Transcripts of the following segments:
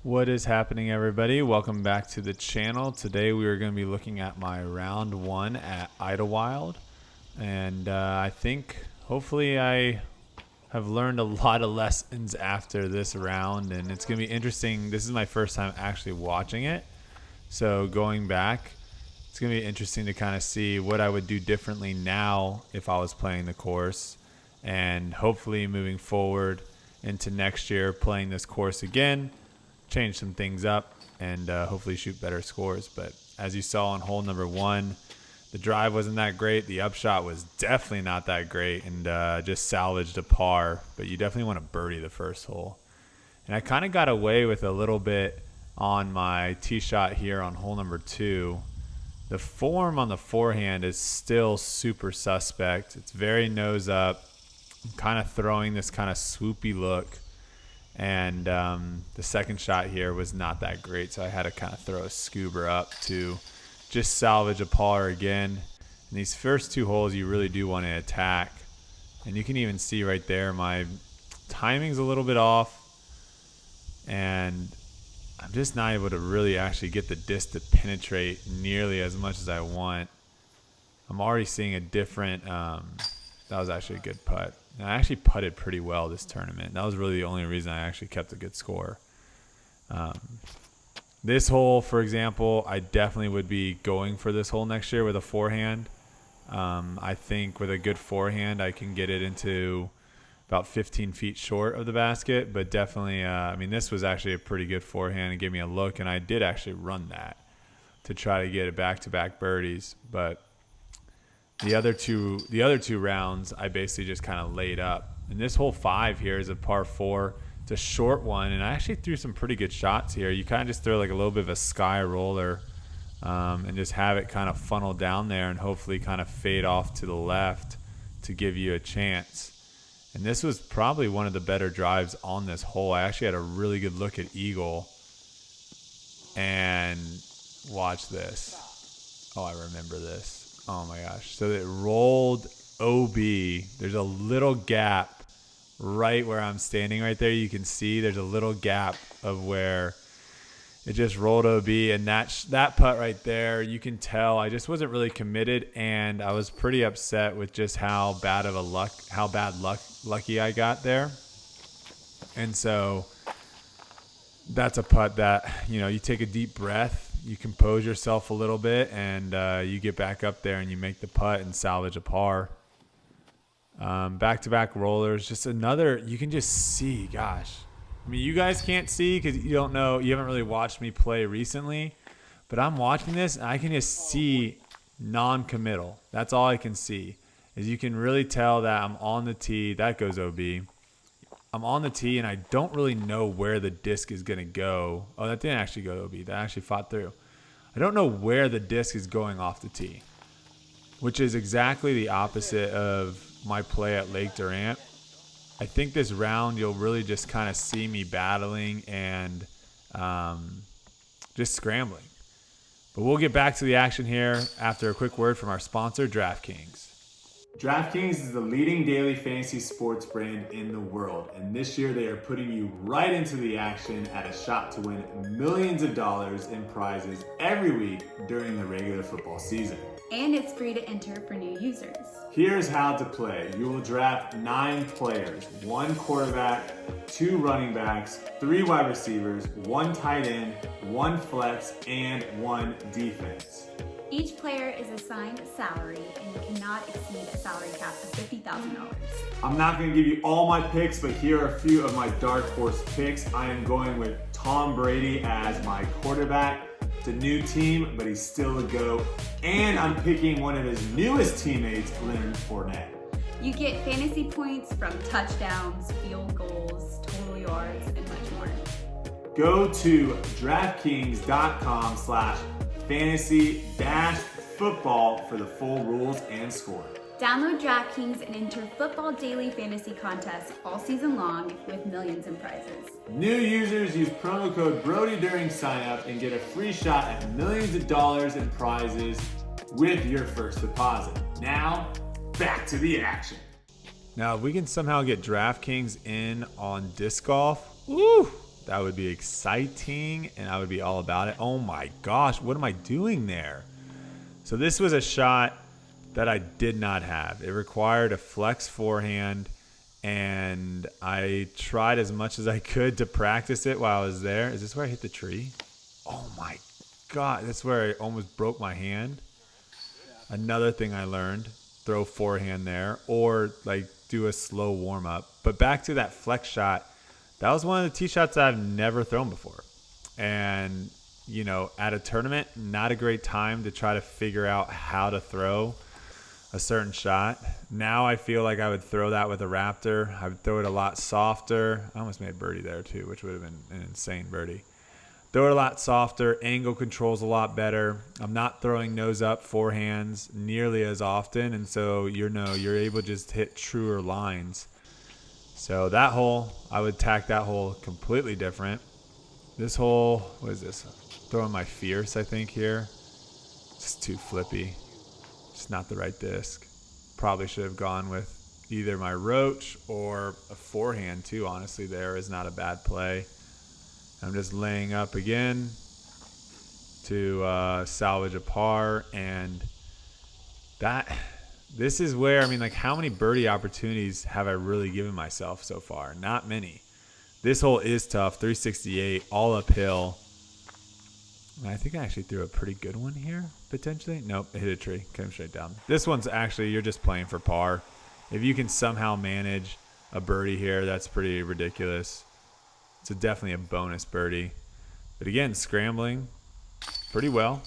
What is happening, everybody? Welcome back to the channel. Today we are going to be looking at my round one at Idlewild, and I think hopefully I have learned a lot of lessons after this round, and it's going to be interesting. This is my first time actually watching it, so going back, it's going to be interesting to kind of see what I would do differently now if I was playing the course, and hopefully moving forward into next year playing this course again, change some things up, and hopefully shoot better scores. But as you saw on hole number one, the drive wasn't that great. The upshot was definitely not that great, and just salvaged a par. But you definitely want to birdie the first hole. And I kind of got away with a little bit on my tee shot here on hole number two. The form on the forehand is still super suspect. It's very nose up. I'm kind of throwing this kind of swoopy look. And the second shot here was not that great, so I had to kind of throw a scuba up to just salvage a par again. And these first two holes you really do want to attack. And you can even see right there my timing's a little bit off. And I'm just not able to really actually get the disc to penetrate nearly as much as I want. I'm already seeing a different that was actually a good putt. And I actually putted pretty well this tournament. That was really the only reason I actually kept a good score. This hole, for example, I definitely would be going for this hole next year with a forehand. I think with a good forehand, I can get it into about 15 feet short of the basket. But definitely, I mean, this was actually a pretty good forehand and gave me a look. And I did actually run that to try to get it back-to-back birdies. But the other two rounds, I basically just kind of laid up. And this hole 5 here is a par 4. It's a short one, and I actually threw some pretty good shots here. You kind of just throw like a little bit of a sky roller and just have it kind of funnel down there and hopefully kind of fade off to the left to give you a chance. And this was probably one of the better drives on this hole. I actually had a really good look at Eagle. And watch this. Oh, I remember this. Oh my gosh. So it rolled OB. There's a little gap right where I'm standing right there. You can see there's a little gap of where it just rolled OB, and that putt right there, you can tell I just wasn't really committed, and I was pretty upset with just how bad lucky I got there. And so that's a putt that, you take a deep breath, you compose yourself a little bit, and you get back up there and you make the putt and salvage a par. Back-to-back rollers, just another, you can just see, gosh. I mean, you guys can't see because you don't know, you haven't really watched me play recently, but I'm watching this and I can just see non-committal. That's all I can see, is you can really tell that I'm on the tee. That goes OB. I'm on the tee, and I don't really know where the disc is going to go. Oh, that didn't actually go OB. That actually fought through. I don't know where the disc is going off the tee, which is exactly the opposite of my play at Lake Durant. I think this round you'll really just kind of see me battling and just scrambling. But we'll get back to the action here after a quick word from our sponsor, DraftKings. DraftKings is the leading daily fantasy sports brand in the world, and this year they are putting you right into the action at a shot to win millions of dollars in prizes every week during the regular football season. And it's free to enter for new users. Here's how to play. You will draft 9 players, 1 quarterback, 2 running backs, 3 wide receivers, 1 tight end, 1 flex, and 1 defense. Each player is assigned a salary, and you cannot exceed a salary cap of $50,000. I'm not going to give you all my picks, but here are a few of my dark horse picks. I am going with Tom Brady as my quarterback. It's a new team, but he's still a GOAT. And I'm picking one of his newest teammates, Leonard Fournette. You get fantasy points from touchdowns, field goals, total yards, and much more. Go to DraftKings.com/fantasy-football for the full rules and score. Download DraftKings and enter football daily fantasy contests all season long with millions in prizes. New users use promo code Brodie during sign up and get a free shot at millions of dollars in prizes with your first deposit. Now, back to the action. Now, if we can somehow get DraftKings in on disc golf, woo, that would be exciting, and I would be all about it. Oh my gosh, what am I doing there? So this was a shot that I did not have. It required a flex forehand, and I tried as much as I could to practice it while I was there. Is this where I hit the tree? Oh my God, that's where I almost broke my hand. Another thing I learned, throw forehand there or like do a slow warm up. But back to that flex shot, that was one of the tee shots that I've never thrown before. And, you know, at a tournament, not a great time to try to figure out how to throw a certain shot. Now I feel like I would throw that with a Raptor. I would throw it a lot softer. I almost made birdie there too, which would have been an insane birdie. Throw it a lot softer. Angle control's a lot better. I'm not throwing nose up forehands nearly as often, and so you're able to just hit truer lines. So that hole, I would tack that hole completely different. This hole, what is this? Throwing my fierce, I think, here. Just too flippy. Just not the right disc. Probably should have gone with either my roach or a forehand too. Honestly, there is not a bad play. I'm just laying up again to salvage a par, and this is where, I mean, like, how many birdie opportunities have I really given myself so far? Not many. This hole is tough, 368, all uphill. I think I actually threw a pretty good one here, potentially. Nope, it hit a tree, came straight down. This one's actually, you're just playing for par. If you can somehow manage a birdie here, that's pretty ridiculous. It's definitely a bonus birdie. But again, scrambling pretty well.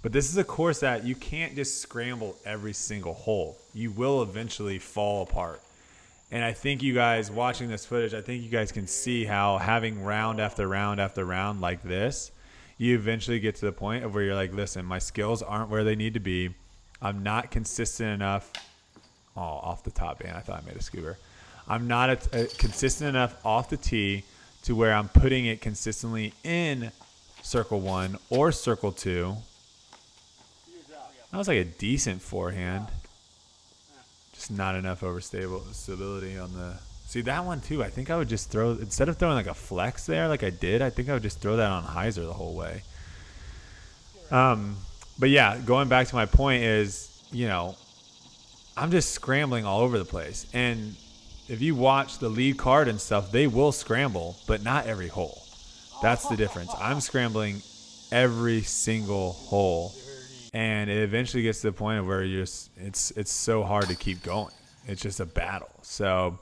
But this is a course that you can't just scramble every single hole. You will eventually fall apart. And I think you guys watching this footage, I think you guys can see how having round after round after round like this, you eventually get to the point of where you're like, listen, my skills aren't where they need to be. I'm not consistent enough. Oh, off the top, man. I thought I made a scooter. I'm not consistent enough off the tee to where I'm putting it consistently in circle 1 or circle 2. That was like a decent forehand. Just not enough stability on the... See, that one too, I think I would just throw... Instead of throwing like a flex there like I did, I think I would just throw that on hyzer the whole way. But yeah, going back to my point is, you know, I'm just scrambling all over the place. And if you watch the lead card and stuff, they will scramble, but not every hole. That's the difference. I'm scrambling every single hole, and it eventually gets to the point of where it's so hard to keep going. It's just a battle. So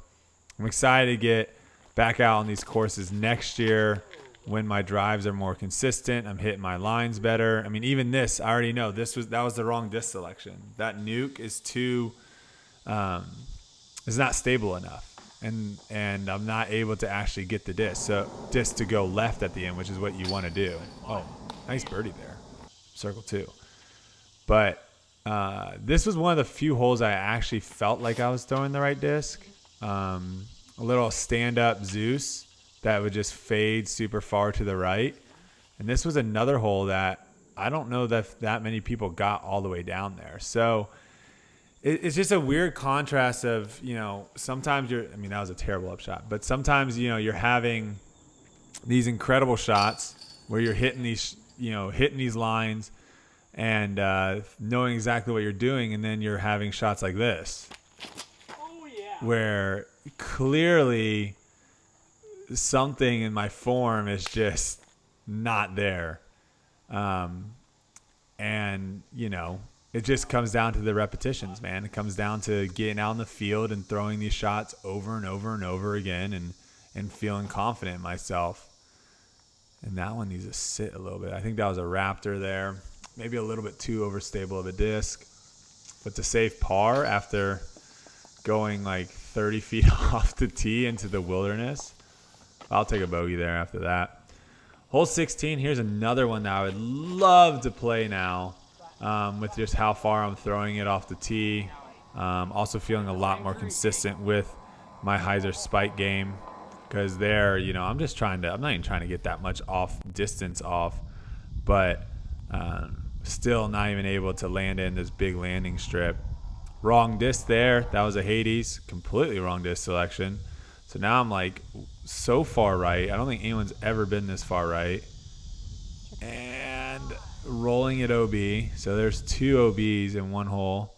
I'm excited to get back out on these courses next year when my drives are more consistent. I'm hitting my lines better. I mean, even this, I already know that was the wrong disc selection. That nuke is too is not stable enough, and I'm not able to actually get the disc to go left at the end, which is what you want to do. Oh, nice birdie there, circle 2. But this was one of the few holes I actually felt like I was throwing the right disc. A little stand-up Zeus that would just fade super far to the right. And this was another hole that I don't know that many people got all the way down there. So it's just a weird contrast of, you know, sometimes that was a terrible upshot, but sometimes, you know, you're having these incredible shots where you're hitting these lines and knowing exactly what you're doing, and then you're having shots like this. Oh, yeah. Where clearly something in my form is just not there. And, you know, it just comes down to the repetitions, man. It comes down to getting out in the field and throwing these shots over and over and over again and feeling confident in myself. And that one needs to sit a little bit. I think that was a Raptor there. Maybe a little bit too overstable of a disc. But to save par after going like 30 feet off the tee into the wilderness, I'll take a bogey there after that. Hole 16, here's another one that I would love to play now. With just how far I'm throwing it off the tee. Also feeling a lot more consistent with my hyzer spike game, because there, you know, I'm not even trying to get that much distance off, but still not even able to land in this big landing strip. Wrong disc there. That was a Hades, completely wrong disc selection. So now I'm like so far right. I don't think anyone's ever been this far right. And rolling at OB. So there's 2 OBs in one hole.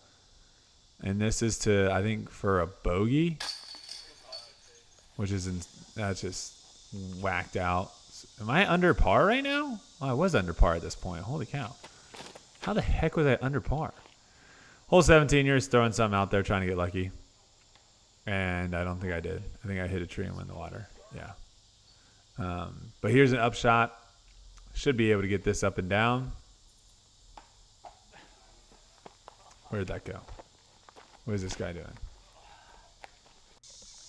And this is to, I think, for a bogey. Which is, that's just whacked out. Am I under par right now? Oh, I was under par at this point. Holy cow. How the heck was I under par? Hole 17, you're just throwing something out there trying to get lucky. And I don't think I did. I think I hit a tree and went in the water. Yeah. But here's an upshot. Should be able to get this up and down. Where did that go? What is this guy doing?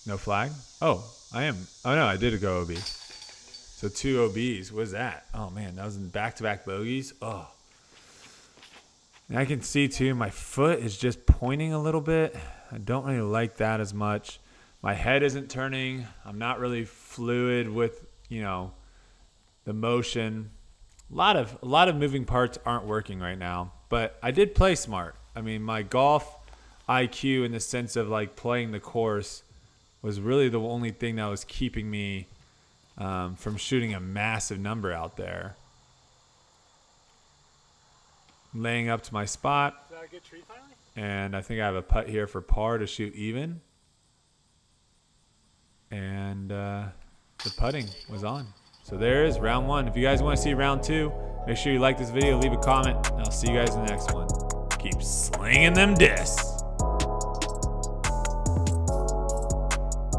No flag? Oh, I am. Oh, no, I did go OB. So 2 OBs. What is that? Oh, man, that was in back-to-back bogeys. Oh. And I can see, too, my foot is just pointing a little bit. I don't really like that as much. My head isn't turning. I'm not really fluid with, the motion. A lot of moving parts aren't working right now. But I did play smart. I mean, my golf IQ in the sense of, playing the course was really the only thing that was keeping me from shooting a massive number out there. Laying up to my spot. Is that a good tree finally? And I think I have a putt here for par to shoot even. And the putting was on. So there is round 1. If you guys want to see round 2, make sure you like this video, leave a comment, and I'll see you guys in the next one. Keep slinging them discs.